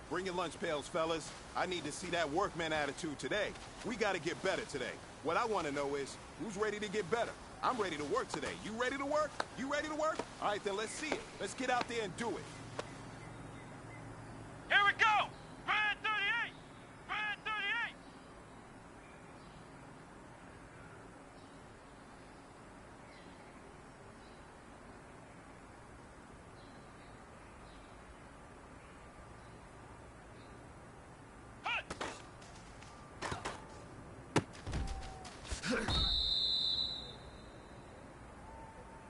Bring your lunch pails, fellas. I need to see that workman attitude today. We gotta get better today. What I want to know is, who's ready to get better? I'm ready to work today. You ready to work? You ready to work? All right, then let's see it. Let's get out there and do it. Here we go! Brand 38! Brand 38!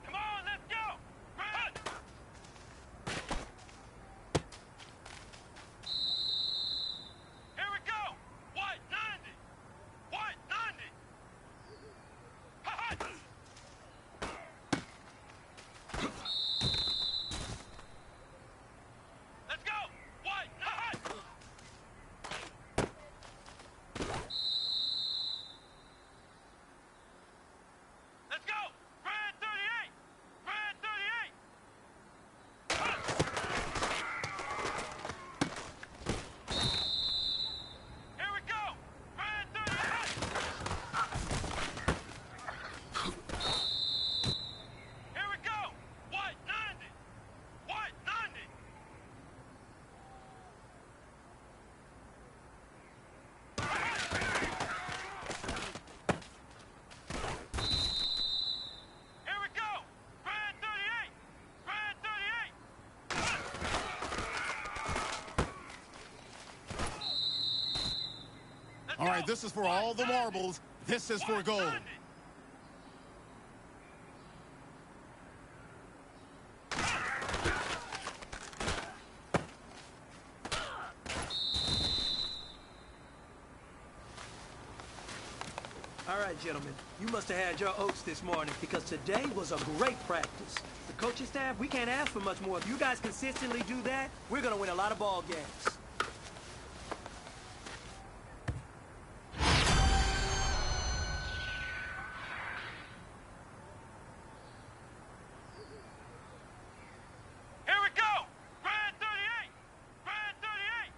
Come on, let's go! Brand! Here we go! White 90! White 90! Ha-ha! Let's go! White 90! Let's go! Brand 38! Brand 38! Here we go! Brand 38! Here we go! White 90! White 90! Here we go! Brand 38! Brand 38! All right, this is for all the marbles. This is for gold. All right, gentlemen, you must have had your oats this morning because today was a great practice. The coaching staff, we can't ask for much more. If you guys consistently do that, we're going to win a lot of ball games. Here we go! Brand 38! Brand 38!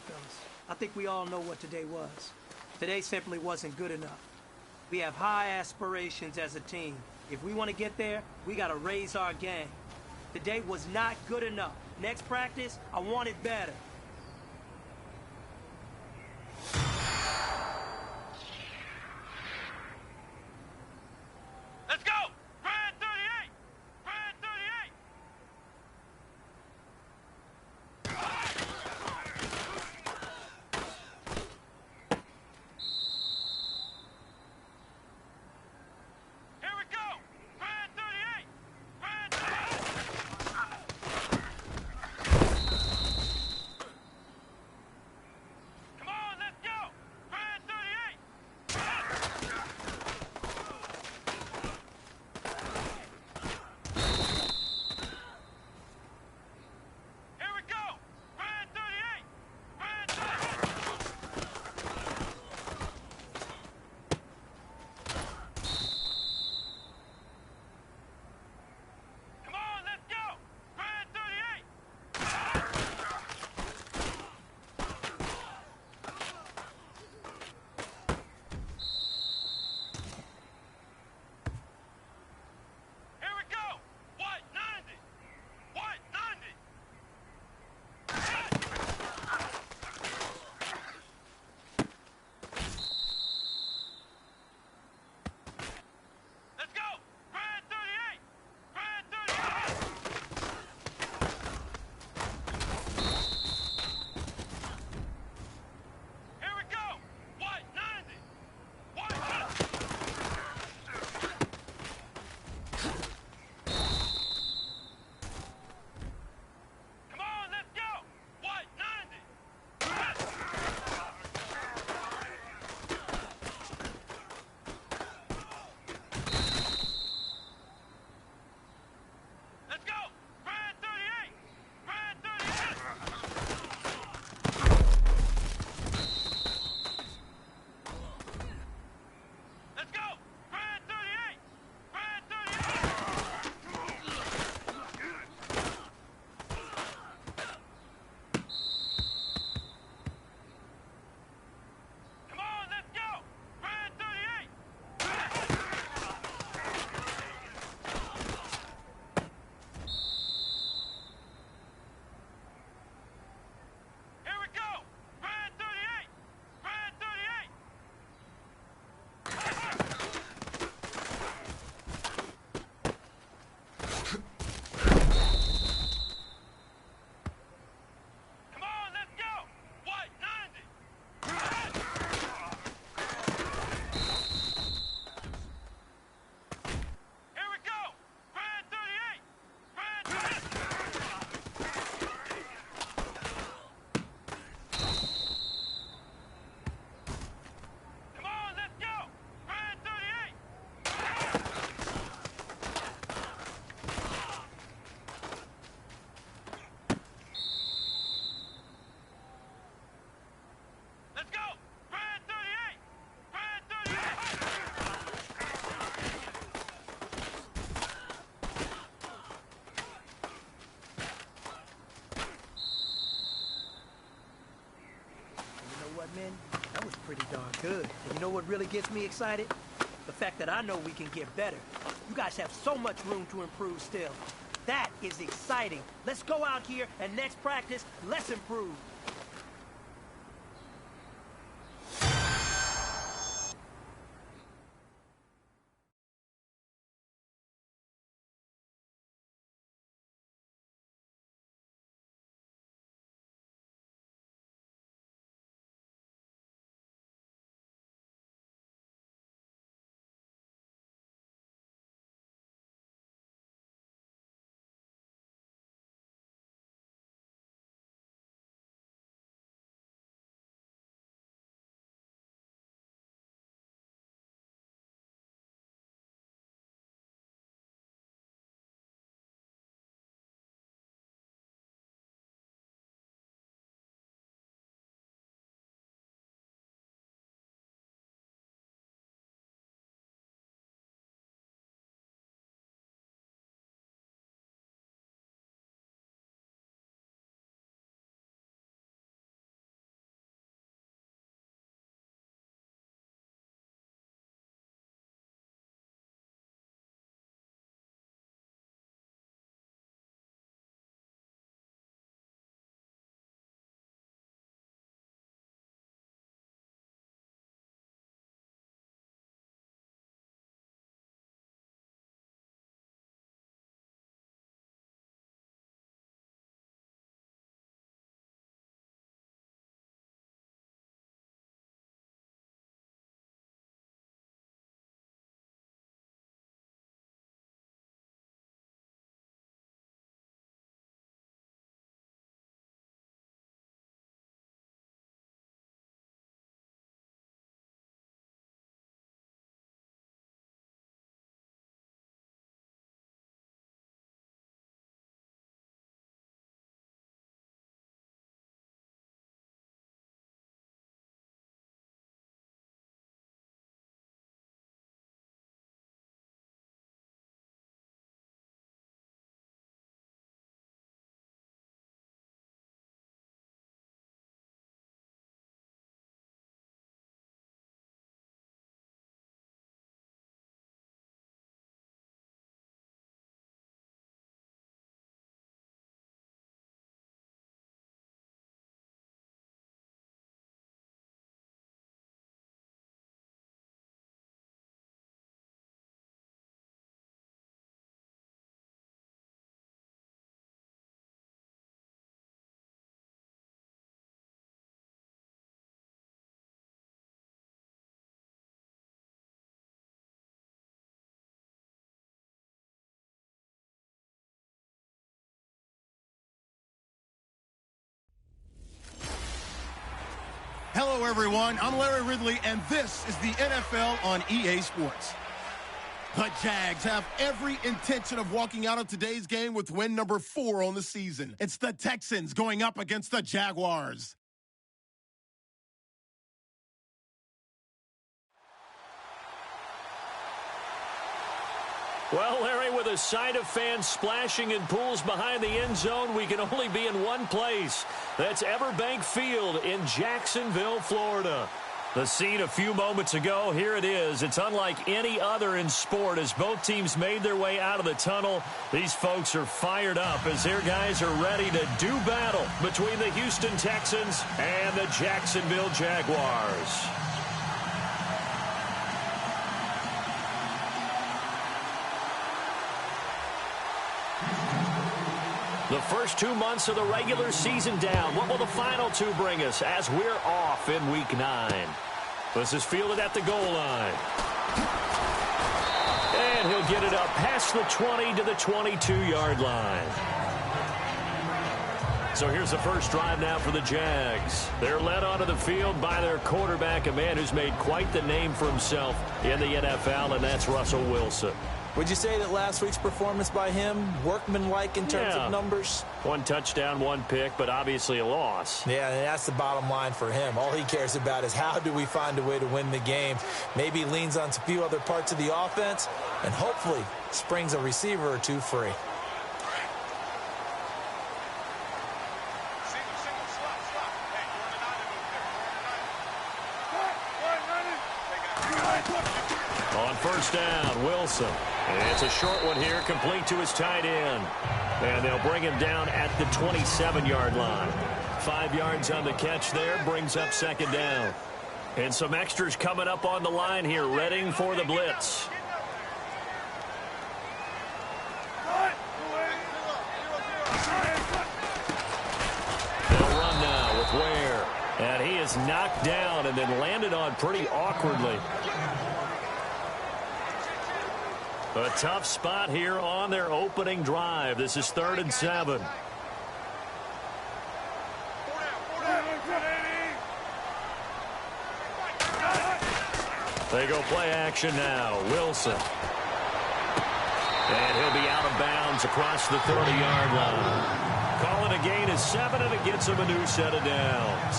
fellas. I think we all know what today was. Today simply wasn't good enough. We have high aspirations as a team. If we want to get there, we got to raise our game. Today was not good enough. Next practice, I want it better. Let's go! Grand 38! Grand 38! Here we go! Grand 38! Grand 38! Come on, let's go! Grand 38! Here we go! Grand 38! Grand 38! Come on, let's go! Grand 38! Here we go! What 90? What 90? Let's go! Grand 38! Grand 38! Here we go! What 90? What 90? Come on, let's go! What 90? Let's go! Grand 38! Grand 38! Let's go! Grand 38! Grand 38! Come on, let's go! Grand 38! Here we go! Grand 38! Grand 38! Come on, let's go! What 90? Here we go! Grand 38! Grand 38! Come on, let's go! Grand 38! Let's go! Grand 38! Grand 38! You know what, man? That was pretty darn good. And you know what really gets me excited? The fact that I know we can get better. You guys have so much room to improve still. That is exciting. Let's go out here and next practice, let's improve. Hello, everyone. I'm Larry Ridley, and this is the NFL on EA Sports. The Jags have every intention of walking out of today's game with win number 4 on the season. It's the Texans going up against the Jaguars. Well, Larry, with a sight of fans splashing in pools behind the end zone, we can only be in one place. That's Everbank Field in Jacksonville, Florida. The scene a few moments ago, here it is. It's unlike any other in sport as both teams made their way out of the tunnel. These folks are fired up as their guys are ready to do battle between the Houston Texans and the Jacksonville Jaguars. The first 2 months of the regular season down. What will the final 2 bring us as we're off in Week 9? This is fielded at the goal line. And he'll get it up past the 20 to the 22-yard line. So here's the first drive now for the Jags. They're led onto the field by their quarterback, a man who's made quite the name for himself in the NFL, and that's Russell Wilson. Would you say that last week's performance by him, workmanlike in terms of numbers? 1 touchdown, 1 pick, but obviously a loss. Yeah, and that's the bottom line for him. All he cares about is how do we find a way to win the game. Maybe leans on a few other parts of the offense, and hopefully springs a receiver or 2 free. On first down, Wilson. And it's a short one here, complete to his tight end. And they'll bring him down at the 27-yard line. 5 yards on the catch there, brings up second down. And some extras coming up on the line here, readying for the blitz. They'll run now with Ware. And he is knocked down and then landed on pretty awkwardly. A tough spot here on their opening drive. This is 3rd and 7. They go play action now. Wilson. And he'll be out of bounds across the 30-yard line. Calling a gain of 7, and it gets him a new set of downs.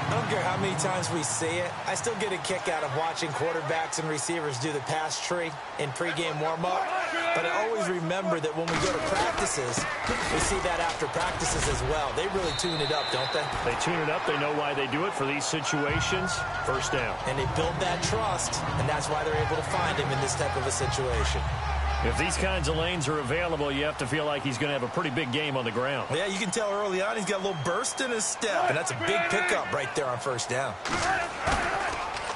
I don't care how many times we see it. I still get a kick out of watching quarterbacks and receivers do the pass tree in pregame warm-up. But I always remember that when we go to practices, we see that after practices as well. They really tune it up, don't they? They tune it up. They know why they do it for these situations. First down. And they build that trust, and that's why they're able to find him in this type of a situation. If these kinds of lanes are available, you have to feel like he's going to have a pretty big game on the ground. Yeah, you can tell early on he's got a little burst in his step, and that's a big pickup right there on first down.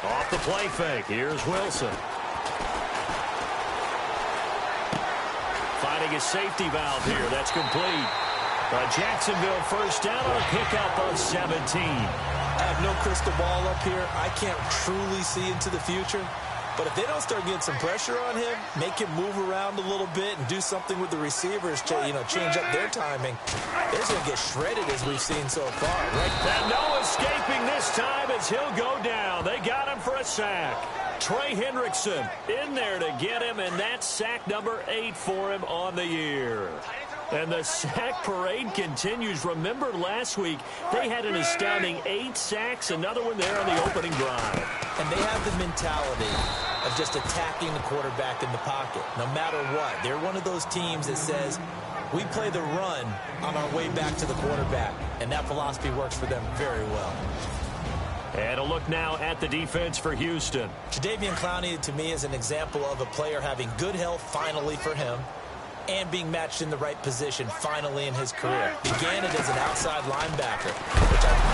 Off the play fake, here's Wilson. Finding his safety valve here, that's complete. Jacksonville first down on a pickup of 17. I have no crystal ball up here. I can't truly see into the future. But if they don't start getting some pressure on him, make him move around a little bit and do something with the receivers to, change up their timing, they're going to get shredded as we've seen so far. Right? And no escaping this time as he'll go down. They got him for a sack. Trey Hendrickson in there to get him, and that's sack number 8 for him on the year. And the sack parade continues. Remember last week, they had an astounding 8 sacks, another one there on the opening drive. And they have the mentality of just attacking the quarterback in the pocket, no matter what. They're one of those teams that says, we play the run on our way back to the quarterback, and that philosophy works for them very well. And a look now at the defense for Houston. Jadeveon Clowney, to me, is an example of a player having good health finally for him, and being matched in the right position finally in his career. Began it as an outside linebacker.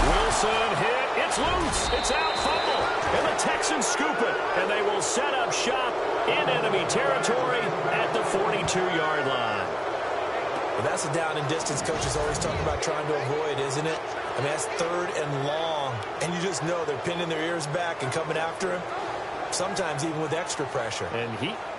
Wilson hit. It's loose. It's out. Fumble. And the Texans scoop it. And they will set up shop in enemy territory at the 42-yard line. Well, that's a down and distance coaches always talk about trying to avoid, isn't it? I mean, that's 3rd and long. And you just know they're pinning their ears back and coming after him. Sometimes even with extra pressure. And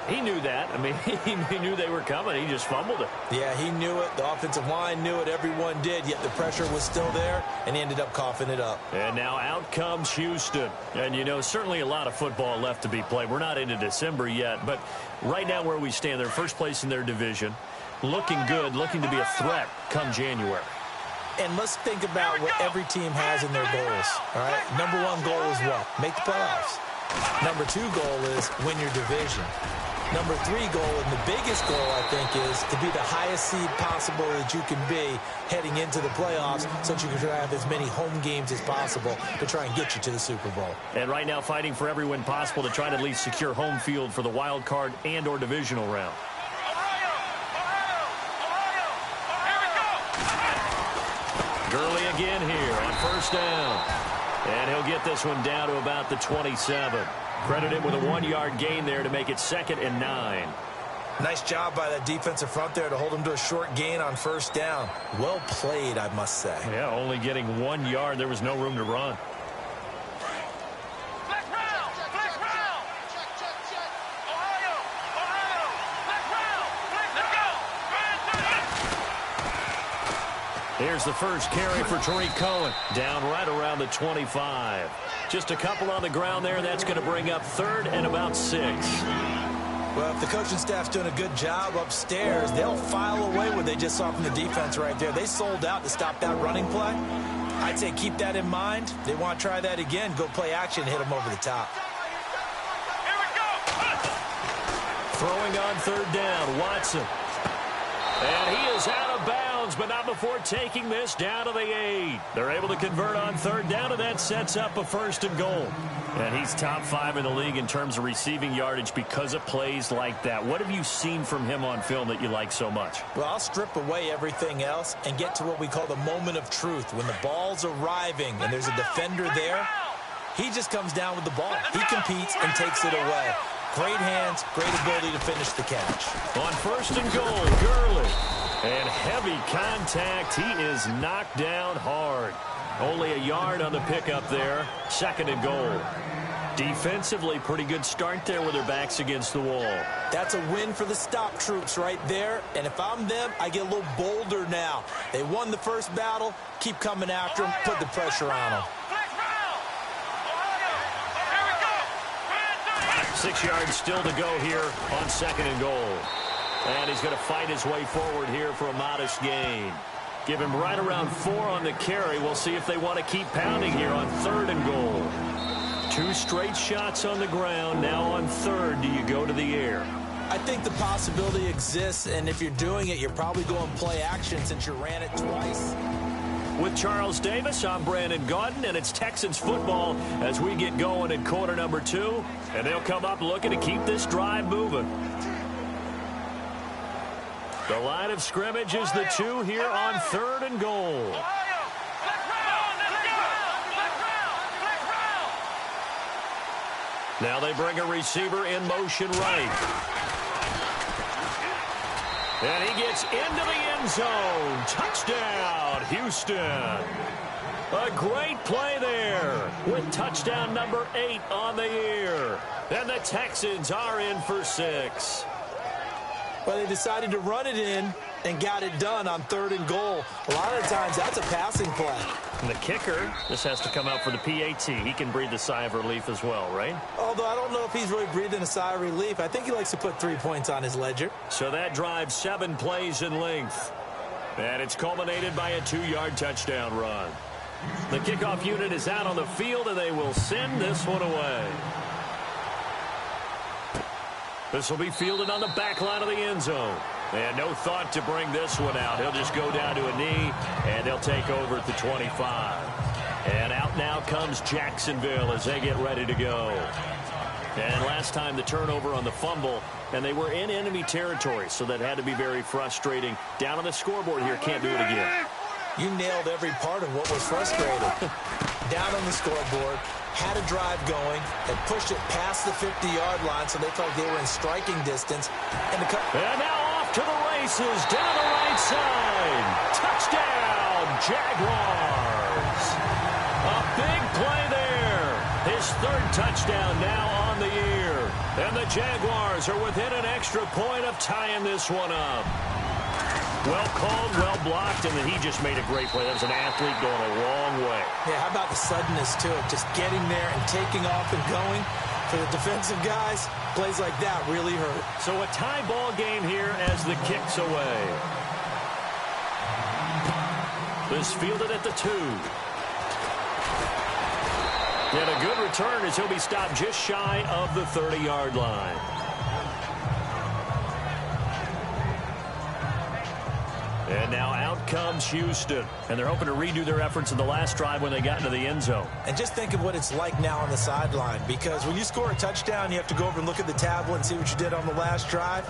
He knew that. I mean, he knew they were coming. He just fumbled it. Yeah, he knew it. The offensive line knew it. Everyone did, yet the pressure was still there, and he ended up coughing it up. And now out comes Houston. And, you know, certainly a lot of football left to be played. We're not into December yet, but right now where we stand, they're first place in their division, looking good, looking to be a threat come January. And let's think about what every team has in their goals, all right? Number one goal is what? Make the playoffs. Number two goal is win your division. Number three goal, and the biggest goal, I think, is to be the highest seed possible that you can be heading into the playoffs so that you can try to have as many home games as possible to try and get you to the Super Bowl. And right now fighting for every win possible to try to at least secure home field for the wild card and or divisional round. Gurley again here on first down. And he'll get this one down to about the 27. Credit him with a 1-yard gain there to make it 2nd and 9. Nice job by that defensive front there to hold him to a short gain on first down. Well played, I must say. Yeah, only getting 1 yard. There was no room to run. Here's the first carry for Tariq Cohen. Down right around the 25. Just a couple on the ground there. That's going to bring up 3rd and about 6. Well, if the coaching staff's doing a good job upstairs, they'll file away what they just saw from the defense right there. They sold out to stop that running play. I'd say keep that in mind. They want to try that again. Go play action and hit them over the top. Here we go. Throwing on 3rd down, Watson. And he is out of bounds, but not before taking this down to the 8. They're able to convert on 3rd down, and that sets up a 1st and goal. And he's top 5 in the league in terms of receiving yardage because of plays like that. What have you seen from him on film that you like so much? Well, I'll strip away everything else and get to what we call the moment of truth. When the ball's arriving and there's a defender there, he just comes down with the ball. He competes and takes it away. Great hands, great ability to finish the catch. On 1st and goal, Gurley. And heavy contact. He is knocked down hard. Only a yard on the pickup there. 2nd and goal. Defensively, pretty good start there with their backs against the wall. That's a win for the stop troops right there. And if I'm them, I get a little bolder now. They won the first battle. Keep coming after them. Put the pressure on them. 6 yards still to go here on 2nd and goal. And he's going to fight his way forward here for a modest gain. Give him right around 4 on the carry. We'll see if they want to keep pounding here on 3rd and goal. 2 straight shots on the ground. Now on 3rd, do you go to the air? I think the possibility exists, and if you're doing it, you're probably going play action since you ran it twice. With Charles Davis, I'm Brandon Gaudin, and it's Texans football as we get going in quarter number 2. And they'll come up looking to keep this drive moving. The line of scrimmage is the 2 here on 3rd and goal. Now they bring a receiver in motion right. And he gets into the end zone. Touchdown, Houston. A great play there with touchdown number 8 on the year. And the Texans are in for 6. Well, they decided to run it in and got it done on 3rd and goal. A lot of times, that's a passing play. And the kicker, this has to come out for the PAT. He can breathe a sigh of relief as well, right? Although I don't know if he's really breathing a sigh of relief. I think he likes to put 3 points on his ledger. So that drives 7 plays in length. And it's culminated by a 2-yard touchdown run. The kickoff unit is out on the field, and they will send this one away. This will be fielded on the back line of the end zone. And no thought to bring this one out. He'll just go down to a knee, and they'll take over at the 25. And out now comes Jacksonville as they get ready to go. And last time the turnover on the fumble, and they were in enemy territory, so that had to be very frustrating. Down on the scoreboard here, can't do it again. You nailed every part of what was frustrating. Down on the scoreboard, had a drive going, and pushed it past the 50-yard line, so they felt like they were in striking distance. And now off to the races, down the right side. Touchdown, Jaguars. A big play there. His 3rd touchdown now on the year. And the Jaguars are within an extra point of tying this one up. Well called, well blocked, and then he just made a great play. That was an athlete going a long way. Yeah, how about the suddenness to it? Just getting there and taking off and going. For the defensive guys, plays like that really hurt. So a tie ball game here as the kick's away. This fielded at the 2. And a good return as he'll be stopped just shy of the 30-yard line. And now out comes Houston. And they're hoping to redo their efforts in the last drive when they got into the end zone. And just think of what it's like now on the sideline. Because when you score a touchdown, you have to go over and look at the tablet and see what you did on the last drive.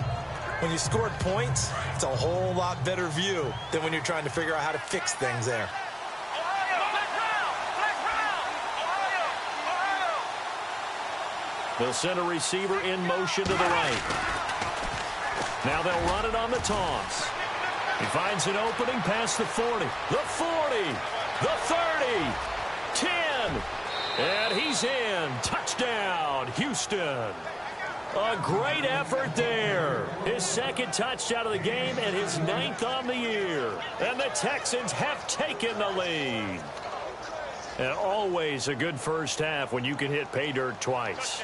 When you scored points, it's a whole lot better view than when you're trying to figure out how to fix things there. They'll send a receiver in motion to the right. Now they'll run it on the toss. He finds an opening past the 40. The 40. The 30. 10. And he's in. Touchdown, Houston. A great effort there. His second touchdown of the game and his 9th on the year. And the Texans have taken the lead. And always a good first half when you can hit pay dirt twice.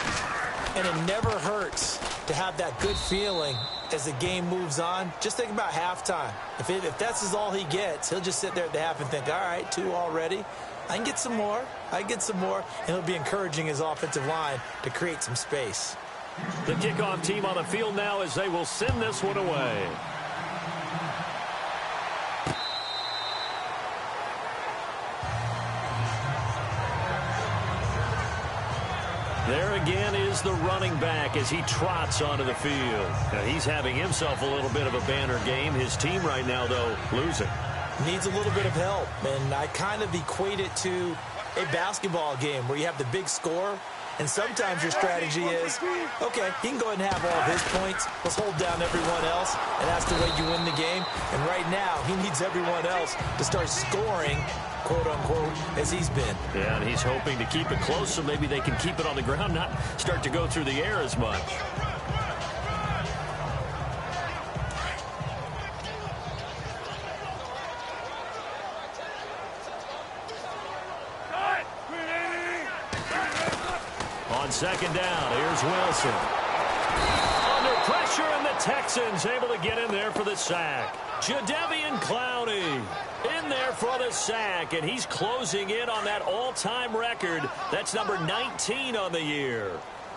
And it never hurts to have that good feeling as the game moves on. Just think about halftime. If that's all he gets, he'll just sit there at the half and think, all right, 2 already. I can get some more. I can get some more. And he'll be encouraging his offensive line to create some space. The kickoff team on the field now as they will send this one away. There again is the running back as he trots onto the field. Now he's having himself a little bit of a banner game. His team right now, though, losing. Needs a little bit of help, and I kind of equate it to a basketball game where you have the big score, and sometimes your strategy is, okay, he can go ahead and have all of his points. Let's hold down everyone else, and that's the way you win the game. And right now, he needs everyone else to start scoring, quote-unquote, as he's been. Yeah, and he's hoping to keep it close so maybe they can keep it on the ground, not start to go through the air as much. On second down, here's Wilson. Under pressure, and the Texans able to get in there for the sack. Jadeveon Clowney in there for the sack, and he's closing in on that all-time record. That's number 19 on the year.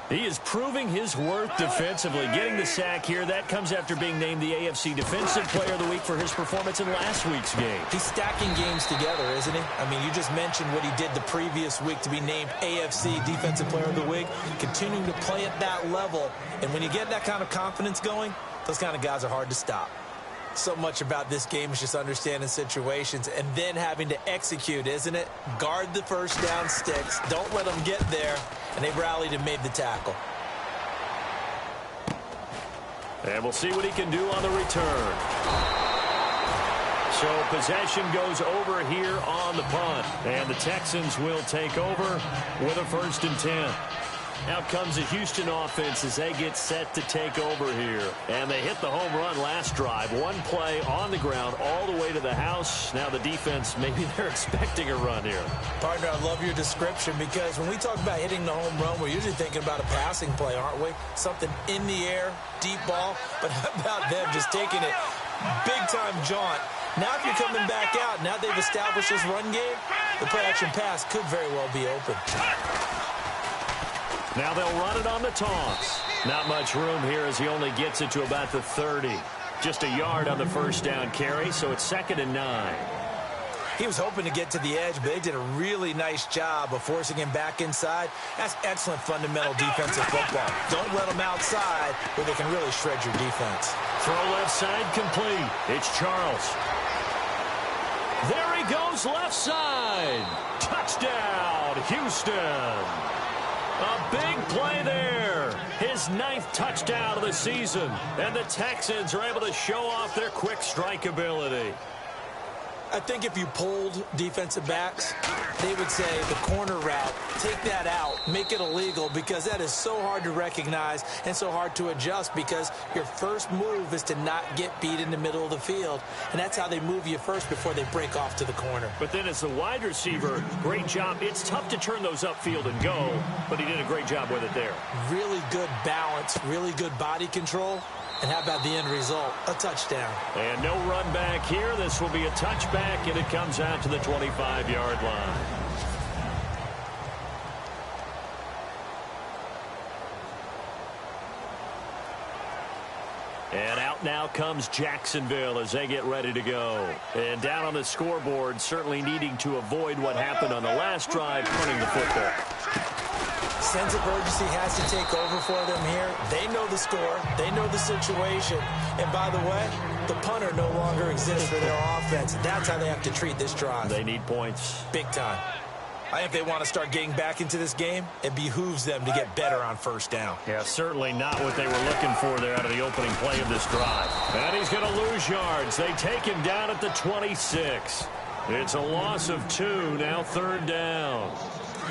He is proving his worth defensively. Getting the sack here, that comes after being named the AFC Defensive Player of the Week for his performance in last week's game. He's stacking games together, isn't he? I mean, you just mentioned what he did the previous week to be named AFC Defensive Player of the Week, continuing to play at that level. And when you get that kind of confidence going, those kind of guys are hard to stop. So much about this game is just understanding situations and then having to execute, isn't it? Guard the first down sticks. Don't let them get there. And they rallied and made the tackle. And we'll see what he can do on the return. So possession goes over here on the punt. And the Texans will take over with a 1st and 10. Out comes the Houston offense as they get set to take over here. And they hit the home run last drive. One play on the ground all the way to the house. Now the defense, maybe they're expecting a run here. Partner, I love your description because when we talk about hitting the home run, we're usually thinking about a passing play, aren't we? Something in the air, deep ball. But how about them just taking it big-time jaunt? Now if you're coming back out, now they've established this run game, the play-action pass could very well be open. Now they'll run it on the toss. Not much room here as he only gets it to about the 30. Just a yard on the first down carry, so it's 2nd and 9. He was hoping to get to the edge, but they did a really nice job of forcing him back inside. That's excellent fundamental defensive football. Don't let them outside where they can really shred your defense. Throw left side complete. It's Charles. There he goes left side. Touchdown, Houston. A big play there. His 9th touchdown of the season. And the Texans are able to show off their quick strike ability. I think if you polled defensive backs, they would say the corner route, take that out, make it illegal, because that is so hard to recognize and so hard to adjust, because your first move is to not get beat in the middle of the field, and that's how they move you first before they break off to the corner. But then as the wide receiver, great job. It's tough to turn those upfield and go, but he did a great job with it there. Really good balance, really good body control. And how about the end result? A touchdown. And no run back here. This will be a touchback, and it comes out to the 25-yard line. And out now comes Jacksonville as they get ready to go. And down on the scoreboard, certainly needing to avoid what happened on the last drive, running the football. Sense of urgency has to take over for them here. They know the score. They know the situation. And by the way, the punter no longer exists for their offense. That's how they have to treat this drive. They need points. Big time. I think they want to start getting back into this game. It behooves them to get better on first down. Yeah, certainly not what they were looking for there out of the opening play of this drive. And he's going to lose yards. They take him down at the 26. It's a loss of 2, now third down.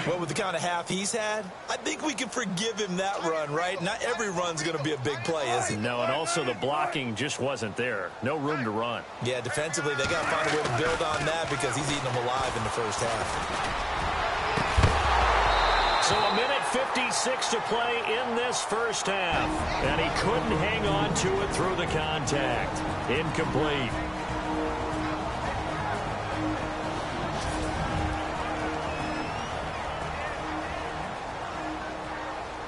Well, with the kind of half he's had, I think we can forgive him that run, right? Not every run's going to be a big play, is it? No, and also the blocking just wasn't there. No room to run. Yeah, defensively, they got to find a way to build on that because he's eating them alive in the first half. So a minute 56 to play in this first half. And he couldn't hang on to it through the contact. Incomplete.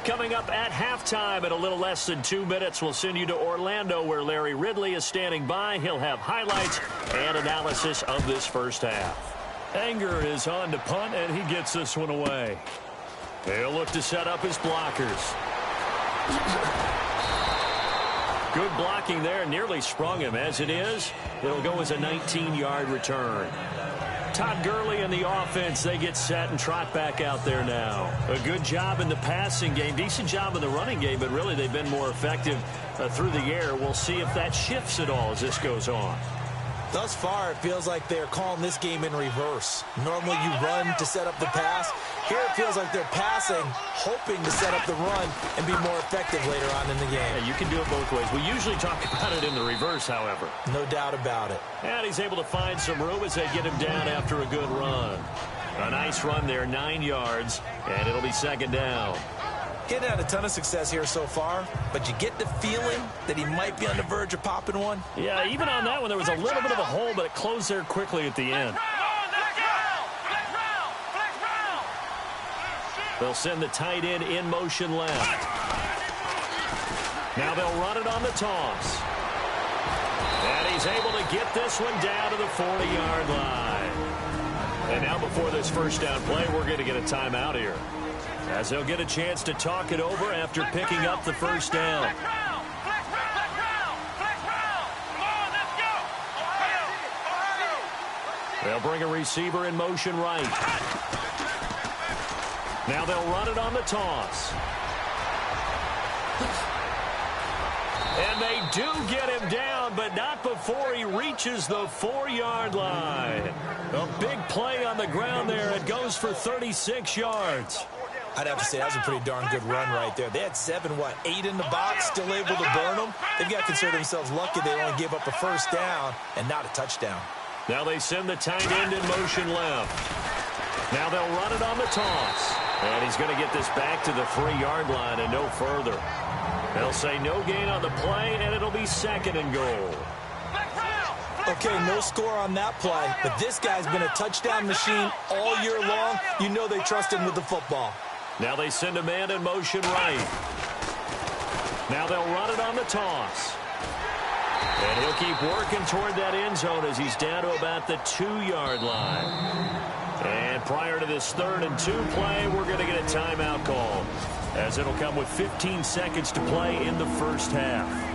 Coming up at halftime in a little less than 2 minutes, we'll send you to Orlando where Larry Ridley is standing by. He'll have highlights and analysis of this first half. Anger is on to punt, and he gets this one away. He'll look to set up his blockers. Good blocking there, nearly sprung him. As it is, it'll go as a 19-yard return. Todd Gurley and the offense, they get set and trot back out there now. A good job in the passing game, decent job in the running game, but really they've been more effective through the air. We'll see if that shifts at all as this goes on. Thus far, it feels like they're calling this game in reverse. Normally you run to set up the pass. Here it feels like they're passing, hoping to set up the run and be more effective later on in the game. Yeah, you can do it both ways. We usually talk about it in the reverse, however. No doubt about it. And he's able to find some room as they get him down after a good run. A nice run there, 9 yards, and it'll be second down. Getting had a ton of success here so far, but you get the feeling that he might be on the verge of popping one. Yeah, even on that one, there was a little bit of a hole, but it closed there quickly at the end. They'll send the tight end in motion left. Now they'll run it on the toss. And he's able to get this one down to the 40-yard line. And now before this first down play, we're going to get a timeout here, as they'll get a chance to talk it over after picking up the first down. They'll bring a receiver in motion right. Now they'll run it on the toss. And they do get him down, but not before he reaches the 4-yard line. A big play on the ground there. It goes for 36 yards. I'd have to say that was a pretty darn good run right there. They had 8 in the box, still able to burn them. They've got to consider themselves lucky they only gave up a first down and not a touchdown. Now they send the tight end in motion left. Now they'll run it on the toss. And he's going to get this back to the 3-yard line and no further. They'll say no gain on the play, and it'll be second and goal. Okay, no score on that play, but this guy's been a touchdown machine all year long. You know they trust him with the football. Now they send a man in motion right. Now they'll run it on the toss. And he'll keep working toward that end zone as he's down to about the 2-yard line. And prior to this 3rd and 2 play, we're going to get a timeout call, as it'll come with 15 seconds to play in the first half.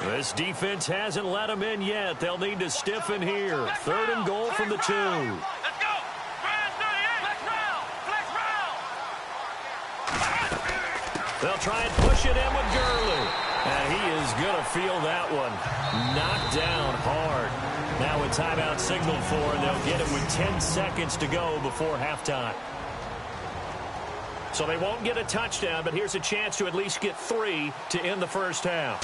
This defense hasn't let them in yet. They'll need to stiffen here. 3rd and goal from the 2. Let's go! Brand 38! Flex round! Flex round! They'll try and push it in with Gurley. And he is going to feel that one. Knocked down hard. Now a timeout signaled for, and they'll get it with 10 seconds to go before halftime. So they won't get a touchdown, but here's a chance to at least get 3 to end the first half.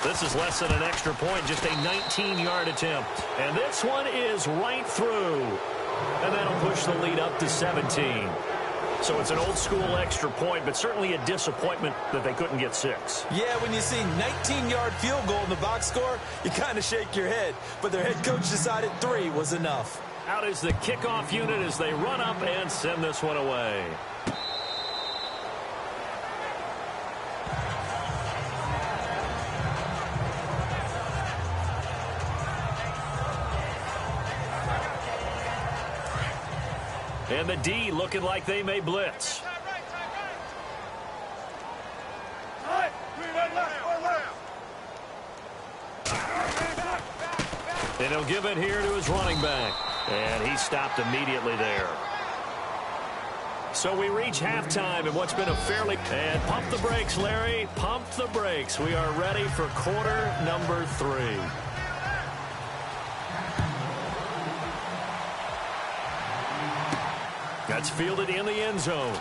This is less than an extra point, just a 19-yard attempt. And this one is right through. And that'll push the lead up to 17. So it's an old-school extra point, but certainly a disappointment that they couldn't get 6. Yeah, when you see 19-yard field goal in the box score, you kind of shake your head. But their head coach decided 3 was enough. Out is the kickoff unit as they run up and send this one away. And the D looking like they may blitz. And he'll give it here to his running back. And he stopped immediately there. So we reach halftime in what's been a fairly... And pump the brakes, Larry. Pump the brakes. We are ready for quarter number 3. That's fielded in the end zone.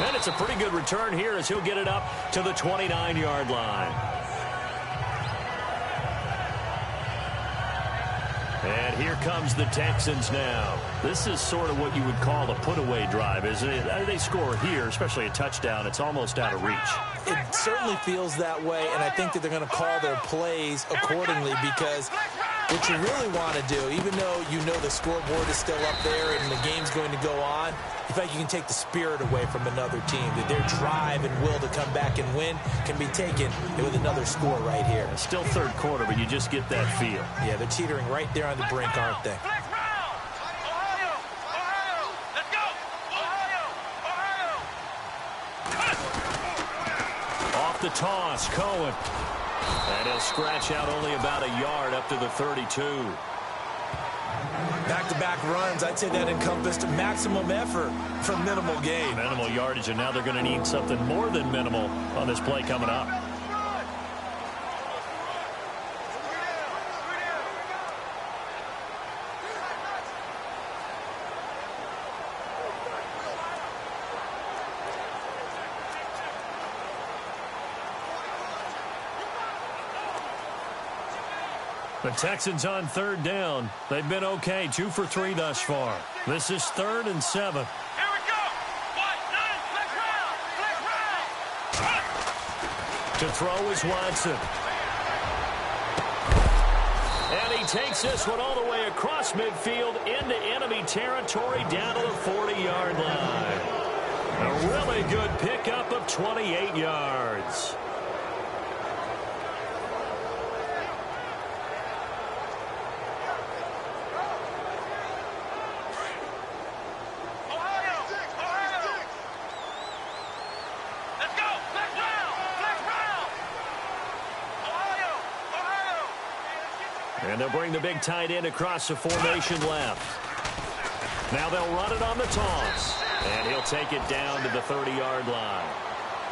And it's a pretty good return here as he'll get it up to the 29-yard line. And here comes the Texans now. This is sort of what you would call a put-away drive, isn't it? They score here, especially a touchdown. It's almost out of reach. It certainly feels that way, and I think that they're going to call their plays accordingly because what you really want to do, even though you know the scoreboard is still up there and the game's going to go on, you feel like you can take the spirit away from another team, that their drive and will to come back and win can be taken with another score right here. It's still third quarter, but you just get that feel. Yeah, they're teetering right there on the brink, aren't they? Ohio! Ohio! Let's go! Ohio! Ohio! Off the toss, Cohen. And he'll scratch out only about a yard up to the 32. Back-to-back runs, I'd say that encompassed maximum effort for minimal gain. Minimal yardage, and now they're going to need something more than minimal on this play coming up. The Texans on 3rd down. They've been okay, 2 for 3 thus far. This is 3rd and 7. Here we go! What? 9! Flex round! Flex round! To throw is Watson. And he takes this one all the way across midfield into enemy territory down to the 40-yard line. A really good pickup of 28 yards. And they'll bring the big tight end across the formation left. Now they'll run it on the toss. And he'll take it down to the 30-yard line.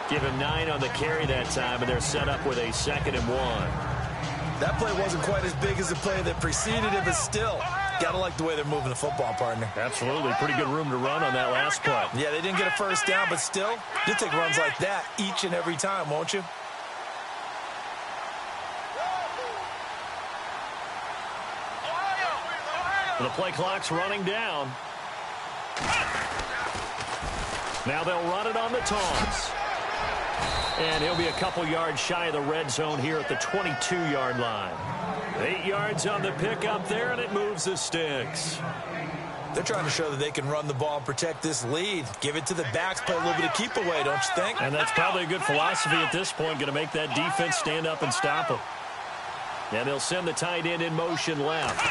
Give him 9 on the carry that time, and they're set up with a 2nd and 1. That play wasn't quite as big as the play that preceded it, but still, gotta like the way they're moving the football, partner. Absolutely. Pretty good room to run on that last play. Yeah, they didn't get a first down, but still, you'll take runs like that each and every time, won't you? The play clock's running down. Now they'll run it on the toss. And he'll be a couple yards shy of the red zone here at the 22-yard line. 8 yards on the pickup there, and it moves the sticks. They're trying to show that they can run the ball and protect this lead. Give it to the backs, play a little bit of keep away, don't you think? And that's probably a good philosophy at this point, going to make that defense stand up and stop them. And they'll send the tight end in motion left.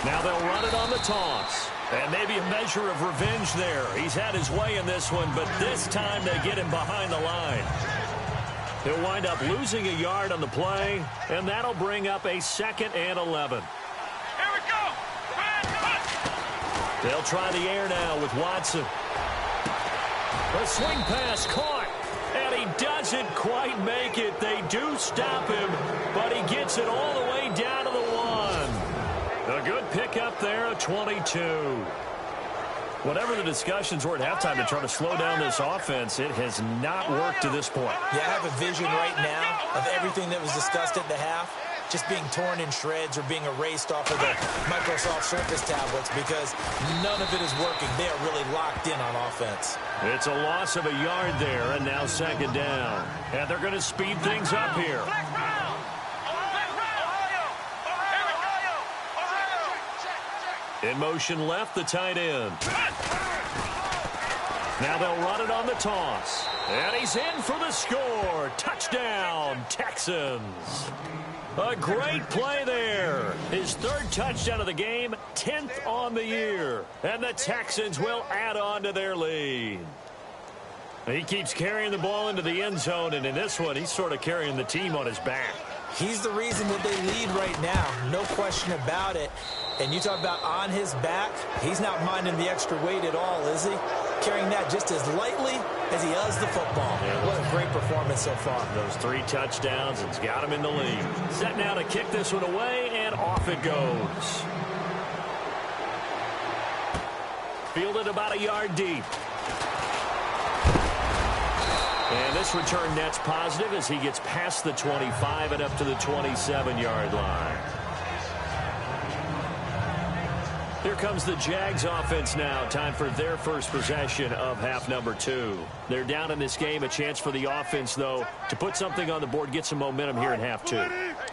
Now they'll run it on the toss. And maybe a measure of revenge there. He's had his way in this one, but this time they get him behind the line. He'll wind up losing a yard on the play, and that'll bring up a 2nd and 11. Here we go. They'll try the air now with Watson. A swing pass caught, and he doesn't quite make it. They do stop him, but he gets it all the way down to the 1. A good pickup there, a 22. Whatever the discussions were at halftime to try to slow down this offense, it has not worked to this point. Yeah, I have a vision right now of everything that was discussed at the half just being torn in shreds or being erased off of the Microsoft Surface tablets because none of it is working. They are really locked in on offense. It's a loss of a yard there, and now 2nd down. And they're going to speed things up here. In motion left, the tight end. Now they'll run it on the toss. And he's in for the score. Touchdown, Texans. A great play there. His 3rd touchdown of the game, 10th on the year. And the Texans will add on to their lead. He keeps carrying the ball into the end zone, and in this one, he's sort of carrying the team on his back. He's the reason that they lead right now. No question about it. And you talk about on his back, he's not minding the extra weight at all, is he? Carrying that just as lightly as he does the football. Yeah, what a great performance so far. Those 3 touchdowns, it's got him in the lead. Set now to kick this one away, and off it goes. Fielded about a yard deep. And this return net's positive as he gets past the 25 and up to the 27-yard line. Here comes the Jags offense now. Time for their first possession of half number 2. They're down in this game. A chance for the offense, though, to put something on the board, get some momentum here in half 2.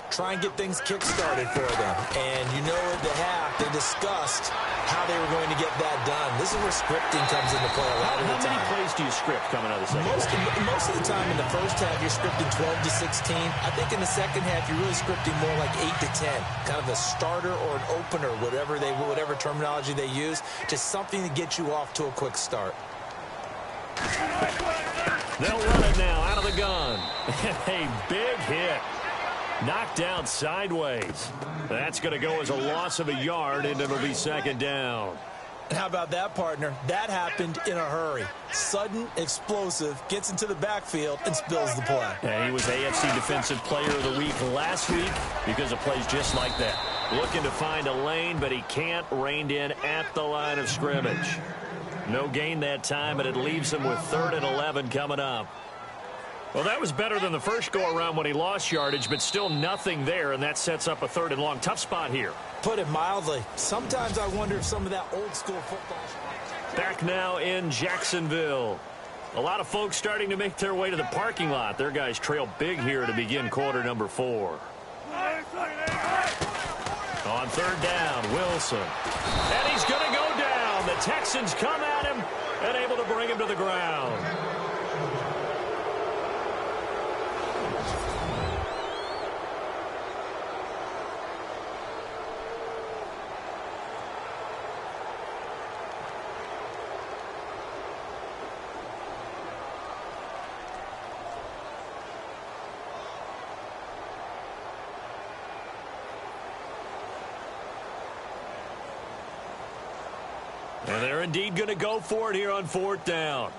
Try and get things kick-started for them. And you know at the half, they discussed how they were going to get that done. This is where scripting comes into play a lot of the time. How many plays do you script coming out of the second half? Most of the time in the first half, you're scripting 12 to 16. I think in the second half, you're really scripting more like 8 to 10. Kind of a starter or an opener, whatever terminology they use. Just something to get you off to a quick start. They'll run it now out of the gun. A big hit. Knocked down sideways. That's going to go as a loss of a yard, and it'll be 2nd down. And how about that, partner? That happened in a hurry. Sudden, explosive, gets into the backfield, and spills the play. Yeah, he was AFC Defensive Player of the Week last week because of plays just like that. Looking to find a lane, but he can't. Reined in at the line of scrimmage. No gain that time, and it leaves him with 3rd and 11 coming up. Well, that was better than the first go-around when he lost yardage, but still nothing there, and that sets up a 3rd and long. Tough spot here. Put it mildly. Sometimes I wonder if some of that old-school football... Back now in Jacksonville. A lot of folks starting to make their way to the parking lot. Their guys trail big here to begin quarter number 4. On 3rd down, Wilson. And he's going to go down. The Texans come at him and able to bring him to the ground. And they're indeed going to go for it here on 4th down.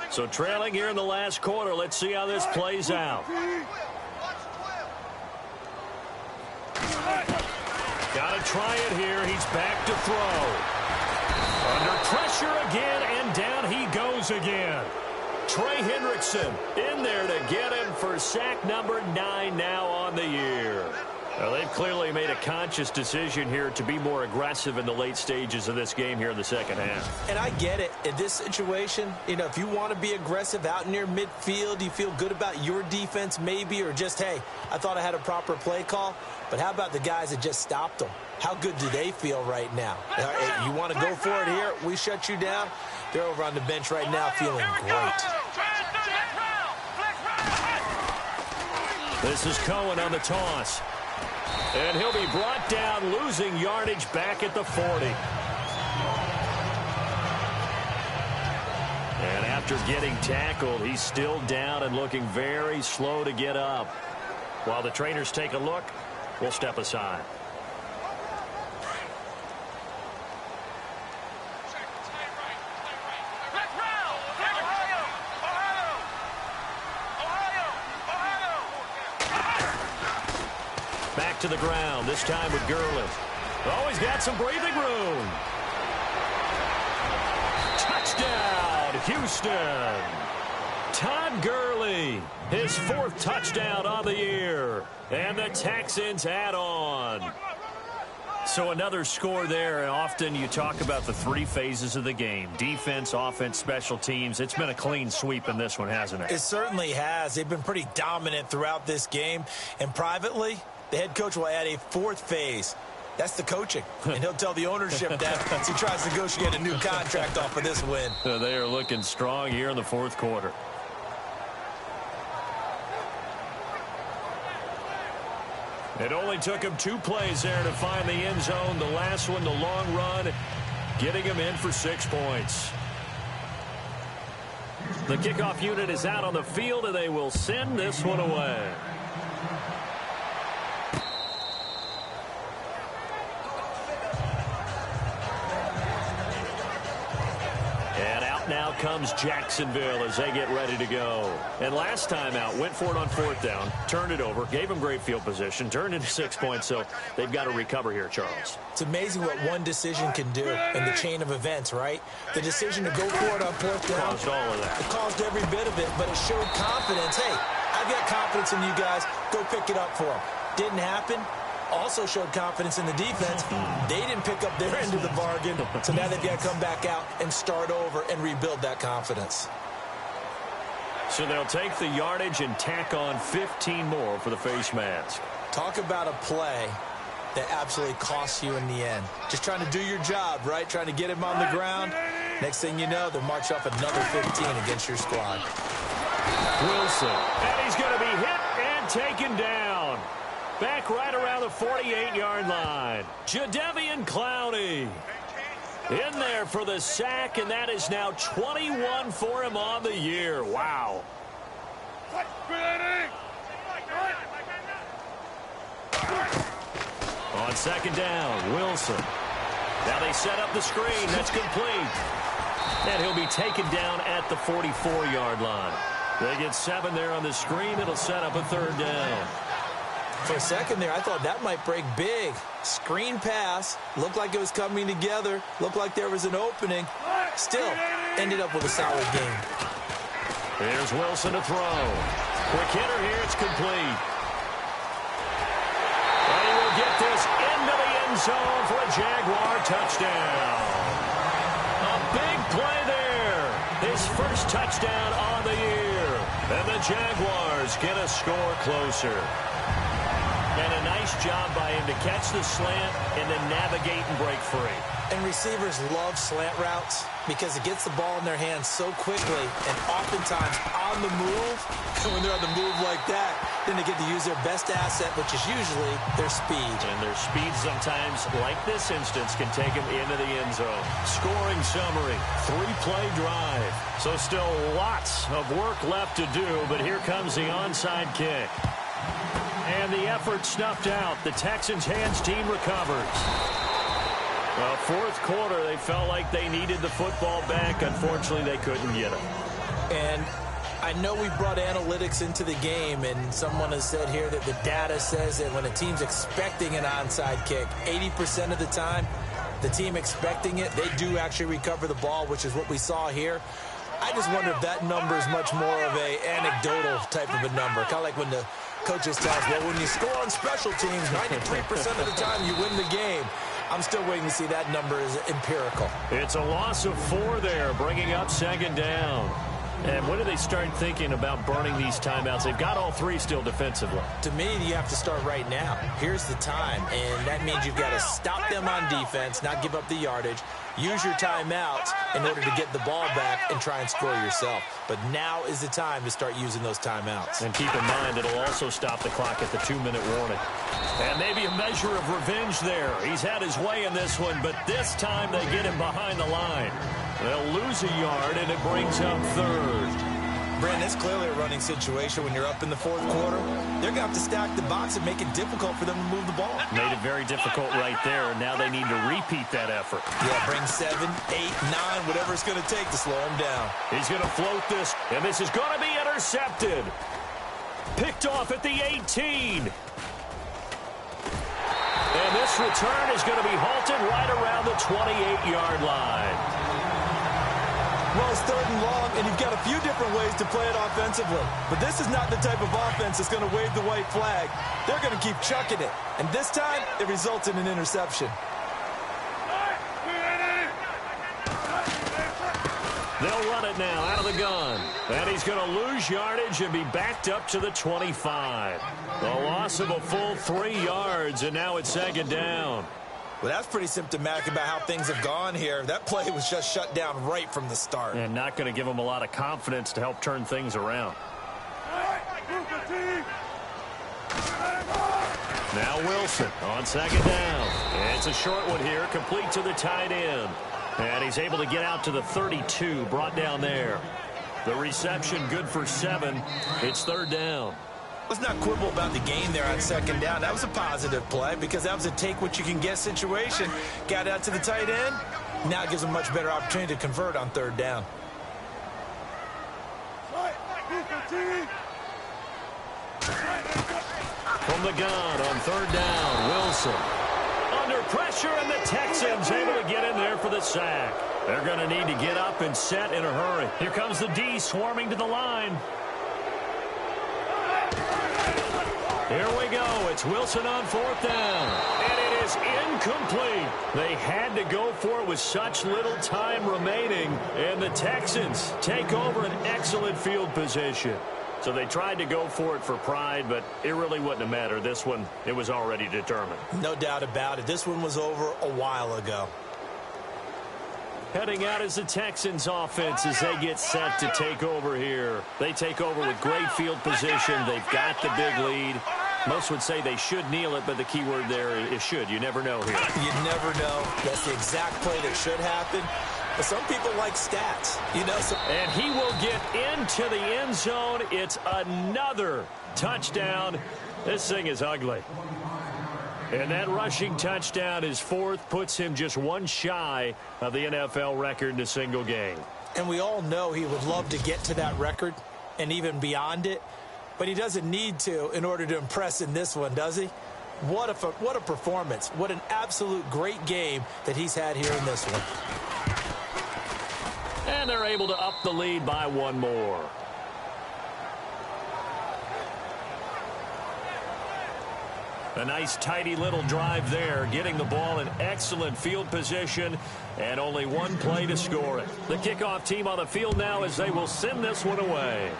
So trailing here in the last quarter. Let's see how this plays out. Got to try it here. He's back to throw. Under pressure again, and down he goes again. Trey Hendrickson in there to get him for sack number 9 now on the year. Well, they've clearly made a conscious decision here to be more aggressive in the late stages of this game here in the second half. And I get it. In this situation, you know, if you want to be aggressive out near midfield, you feel good about your defense maybe, or just, hey, I thought I had a proper play call. But how about the guys that just stopped them? How good do they feel right now? Hey, you want to go for it here? We shut you down. They're over on the bench right now feeling great. This is Cohen on the toss. And he'll be brought down, losing yardage back at the 40. After getting tackled, he's still down and looking very slow to get up. While the trainers take a look, we'll step aside. Back to the ground, this time with Gurley. Oh, he's got some breathing room. Touchdown, Houston. Todd Gurley, his 4th touchdown on the year. And the Texans add on. So another score there, and often you talk about the 3 phases of the game. Defense, offense, special teams. It's been a clean sweep in this one, hasn't it? It certainly has. They've been pretty dominant throughout this game. And privately, the head coach will add a 4th phase. That's the coaching. And he'll tell the ownership that as he tries to negotiate a new contract off of this win. They are looking strong here in the 4th quarter. It only took him 2 plays there to find the end zone. The last one, the long run, getting him in for 6 points. The kickoff unit is out on the field, and they will send this one away. And out now comes Jacksonville as they get ready to go. And last time out, went for it on 4th down, turned it over, gave them great field position, turned into 6 points, so they've got to recover here, Charles. It's amazing what one decision can do in the chain of events, right? The decision to go for it on 4th down caused all of that. It caused every bit of it, but it showed confidence. Hey, I've got confidence in you guys. Go pick it up for them. Didn't happen. Also showed confidence in the defense. They didn't pick up their end of the bargain, so now they've got to come back out and start over and rebuild that confidence. So they'll take the yardage and tack on 15 more for the face mask. Talk about a play that absolutely costs you in the end. Just trying to do your job, right? Trying to get him on the ground. Next thing you know, they'll march off another 15 against your squad. Wilson, and he's going to be hit and taken down. Back right around the 48-yard line. Jadeveon Clowney in there for the sack, and that is now 21 for him on the year. Wow. On 2nd down, Wilson. Now they set up the screen. That's complete. And he'll be taken down at the 44-yard line. They get 7 there on the screen. It'll set up a 3rd down. For a second there, I thought that might break big. Screen pass. Looked like it was coming together. Looked like there was an opening. Still, ended up with a solid game. Here's Wilson to throw. Quick hitter here. It's complete. And he will get this into the end zone for a Jaguar touchdown. A big play there. His first touchdown on the year. And the Jaguars get a score closer. And a nice job by him to catch the slant and then navigate and break free. And receivers love slant routes because it gets the ball in their hands so quickly and oftentimes on the move. And when they're on the move like that, then they get to use their best asset, which is usually their speed. And their speed sometimes, like this instance, can take them into the end zone. Scoring summary, 3-play drive. So still lots of work left to do, but here comes the onside kick. And the effort snuffed out. The Texans' hands team recovers. Well, 4th quarter, they felt like they needed the football back. Unfortunately, they couldn't get it. And I know we brought analytics into the game, and someone has said here that the data says that when a team's expecting an onside kick, 80% of the time, the team expecting it, they do actually recover the ball, which is what we saw here. I just wonder if that number is much more of a anecdotal type of a number. Kind of like when the coaches tell us, well, when you score on special teams, 93% of the time you win the game. I'm still waiting to see that number is empirical. It's a loss of 4 there, bringing up 2nd down. And when do they start thinking about burning these timeouts? They've got all 3 still defensively. To me, you have to start right now. Here's the time, and that means you've got to stop them on defense, not give up the yardage, use your timeouts in order to get the ball back and try and score yourself. But now is the time to start using those timeouts. And keep in mind, it'll also stop the clock at the 2-minute warning. And maybe a measure of revenge there. He's had his way in this one, but this time they get him behind the line. They'll lose a yard, and it brings up third. Brandon, it's clearly a running situation when you're up in the fourth quarter. They're going to have to stack the box and make it difficult for them to move the ball. Made it very difficult right there, and now they need to repeat that effort. Yeah, bring 7, 8, 9, whatever it's going to take to slow him down. He's going to float this, and this is going to be intercepted. Picked off at the 18. And this return is going to be halted right around the 28-yard line. Well, it's 3rd and long, and you've got a few different ways to play it offensively. But this is not the type of offense that's going to wave the white flag. They're going to keep chucking it. And this time, it results in an interception. They'll run it now out of the gun. And he's going to lose yardage and be backed up to the 25. The loss of a full 3 yards, and now it's 2nd down. Well, that's pretty symptomatic about how things have gone here. That play was just shut down right from the start. And not going to give them a lot of confidence to help turn things around. Now Wilson on 2nd down. And it's a short one here, complete to the tight end. And he's able to get out to the 32, brought down there. The reception good for 7. It's 3rd down. Let's not quibble about the gain there on 2nd down. That was a positive play because that was a take-what-you-can-get situation. Got out to the tight end. Now it gives them a much better opportunity to convert on 3rd down. From the gun on 3rd down, Wilson. Under pressure, and the Texans able to get in there for the sack. They're going to need to get up and set in a hurry. Here comes the D swarming to the line. Here we go. It's Wilson on 4th down. And it is incomplete. They had to go for it with such little time remaining. And the Texans take over an excellent field position. So they tried to go for it for pride, but it really wouldn't have mattered. This one, it was already determined. No doubt about it. This one was over a while ago. Heading out is the Texans offense as they get set to take over here. They take over with great field position. They've got the big lead. Most would say they should kneel it, but the key word there is should. You never know here. You never know. That's the exact play that should happen. But some people like stats, you know. And he will get into the end zone. It's another touchdown. This thing is ugly. And that rushing touchdown is 4th, puts him just one shy of the NFL record in a single game. And we all know he would love to get to that record and even beyond it. But he doesn't need to in order to impress in this one, does he? What a performance. What an absolute great game that he's had here in this one. And they're able to up the lead by 1 more. A nice, tidy little drive there, getting the ball in excellent field position, and only 1 play to score it. The kickoff team on the field now as they will send this one away.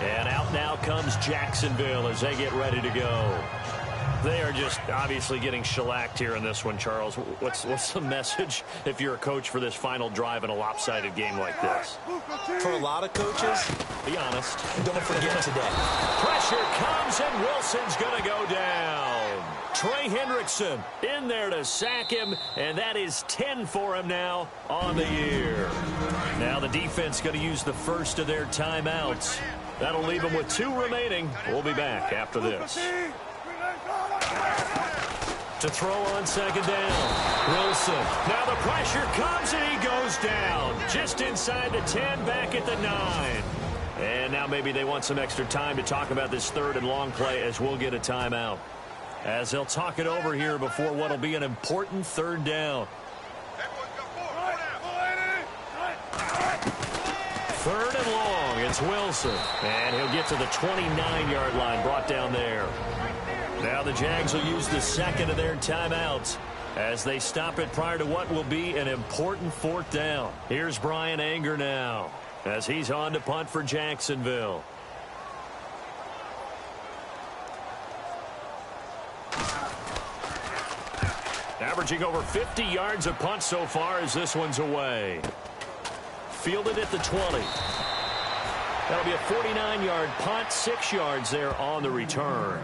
And out now comes Jacksonville as they get ready to go. They are just obviously getting shellacked here in this one, Charles. What's the message if you're a coach for this final drive in a lopsided game like this? For a lot of coaches, be honest. Don't forget today. Pressure comes, and Wilson's going to go down. Trey Hendrickson in there to sack him, and that is 10 for him now on the year. Now the defense going to use the first of their timeouts. That'll leave them with 2 remaining. We'll be back after this. To throw on 2nd down, Wilson. Now the pressure comes, and he goes down. Just inside the 10, back at the 9. And now maybe they want some extra time to talk about this 3rd and long play as we'll get a timeout. As they'll talk it over here before what'll be an important 3rd down. 3rd and long, it's Wilson. And he'll get to the 29-yard line, brought down there. Now the Jags will use the 2nd of their timeouts as they stop it prior to what will be an important 4th down. Here's Brian Anger now as he's on to punt for Jacksonville. Averaging over 50 yards a punt so far as this one's away. Fielded at the 20. That'll be a 49-yard punt, 6 yards there on the return.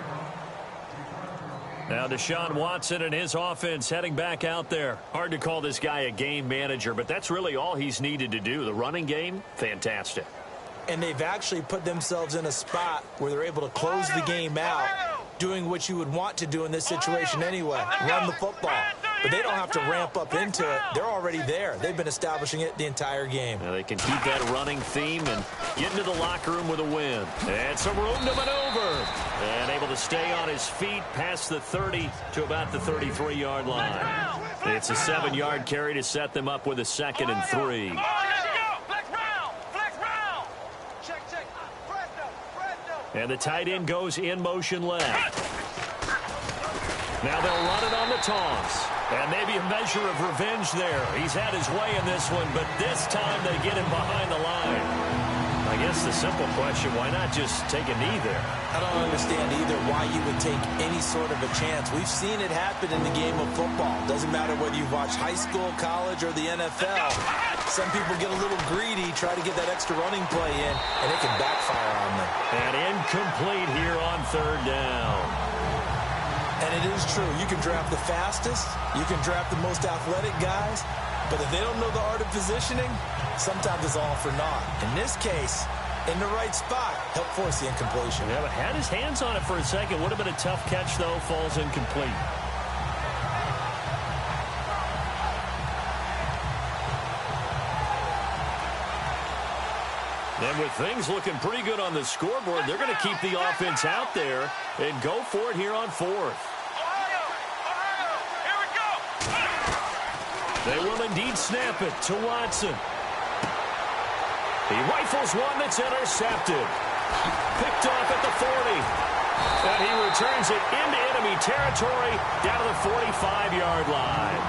Now Deshaun Watson and his offense heading back out there. Hard to call this guy a game manager, but that's really all he's needed to do. The running game, fantastic. And they've actually put themselves in a spot where they're able to close the game out, doing what you would want to do in this situation anyway, run the football. But they don't have to ramp up into it. They're already there. They've been establishing it the entire game. Now they can keep that running theme and get into the locker room with a win. And some room to maneuver. And able to stay on his feet past the 30 to about the 33-yard line. It's a 7-yard carry to set them up with a 2nd and 3. And the tight end goes in motion left. Now they'll run it on the toss. And maybe a measure of revenge there. He's had his way in this one, but this time they get him behind the line. I guess the simple question, why not just take a knee there? I don't understand either why you would take any sort of a chance. We've seen it happen in the game of football. Doesn't matter whether you've watched high school, college, or the NFL. Some people get a little greedy, try to get that extra running play in, and it can backfire on them. And incomplete here on 3rd down. And it is true. You can draft the fastest. You can draft the most athletic guys. But if they don't know the art of positioning, sometimes it's all for naught. In this case, in the right spot, help force the incompletion. Yeah, but had his hands on it for a second. Would have been a tough catch, though. Falls incomplete. And with things looking pretty good on the scoreboard, they're going to keep the offense out there and go for it here on 4th. They will indeed snap it to Watson. He rifles one that's intercepted. Picked off at the 40. And he returns it into enemy territory down to the 45-yard line.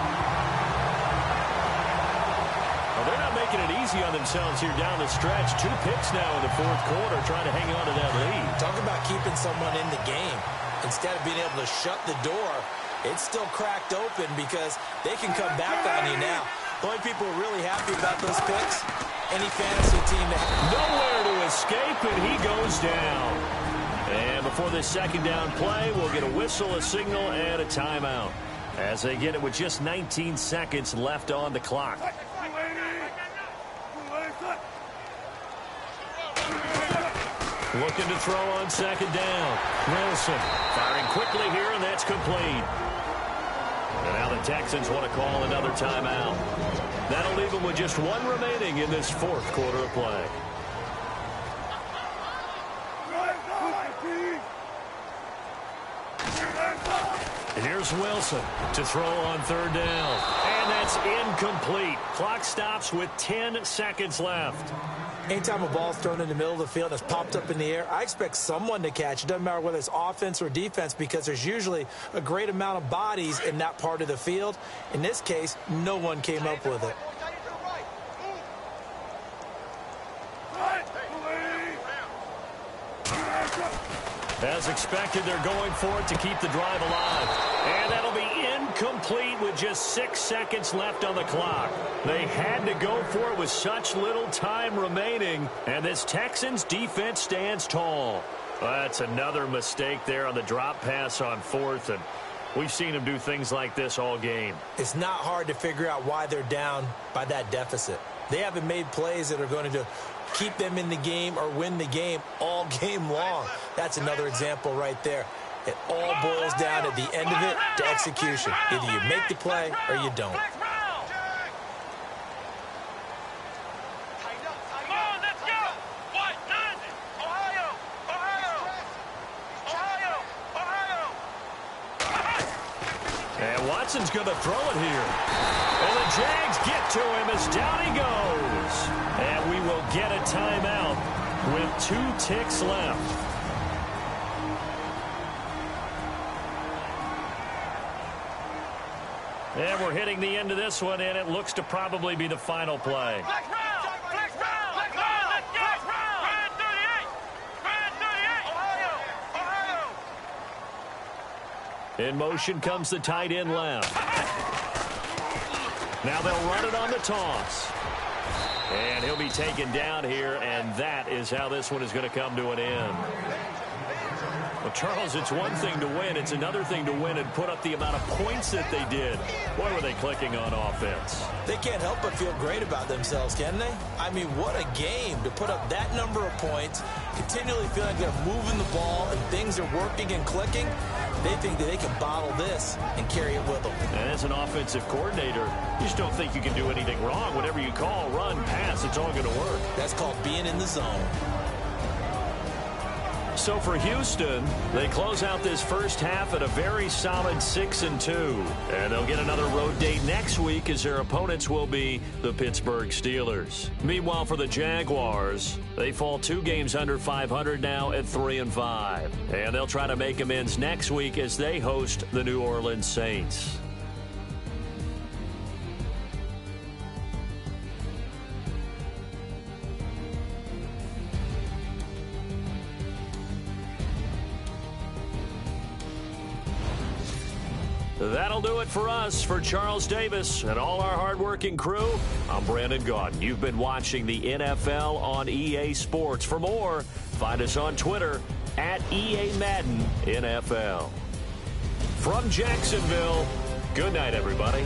Well, they're not making it easy on themselves here down the stretch. 2 picks now in the 4th quarter, trying to hang on to that lead. Talk about keeping someone in the game. Instead of being able to shut the door, it's still cracked open because they can come back on you now. The only people really happy about those picks, any fantasy team that nowhere to escape, and he goes down. And before this 2nd down play, we'll get a whistle, a signal, and a timeout as they get it with just 19 seconds left on the clock. Looking to throw on 2nd down. Wilson firing quickly here, and that's complete. And now the Texans want to call another timeout. That'll leave them with just 1 remaining in this 4th quarter of play. And here's Wilson to throw on 3rd down. And that's incomplete. Clock stops with 10 seconds left. Anytime a ball's thrown in the middle of the field and it's popped up in the air, I expect someone to catch. It doesn't matter whether it's offense or defense because there's usually a great amount of bodies in that part of the field. In this case, no one came up with it. As expected, they're going for it to keep the drive alive. And that'll be incomplete with just 6 seconds left on the clock. They had to go for it with such little time remaining. And this Texans defense stands tall. That's another mistake there on the drop pass on 4th. And we've seen them do things like this all game. It's not hard to figure out why they're down by that deficit. They haven't made plays that are going to keep them in the game or win the game all game long. That's another example right there. It all boils down at the end of it to execution. Either you make the play or you don't. And Watson's going to throw it here. And the Jags get to him as down he goes. And we will get a timeout with 2 ticks left. And we're hitting the end of this one, and it looks to probably be the final play. In motion comes the tight end left. Now they'll run it on the toss. And he'll be taken down here, and that is how this one is going to come to an end. Well, Charles, it's one thing to win. It's another thing to win and put up the amount of points that they did. Boy, were they clicking on offense. They can't help but feel great about themselves, can they? I mean, what a game to put up that number of points, continually feel like they're moving the ball and things are working and clicking. They think that they can bottle this and carry it with them. And as an offensive coordinator, you just don't think you can do anything wrong. Whatever you call, run, pass, it's all going to work. That's called being in the zone. So for Houston, they close out this first half at a very solid 6-2. And they'll get another road date next week as their opponents will be the Pittsburgh Steelers. Meanwhile, for the Jaguars, they fall 2 games under 500 now at 3-5. And they'll try to make amends next week as they host the New Orleans Saints. That'll do it for us. For Charles Davis and all our hardworking crew, I'm Brandon Gaudin. You've been watching the NFL on EA Sports. For more, find us on Twitter at EA Madden NFL. From Jacksonville, good night, everybody.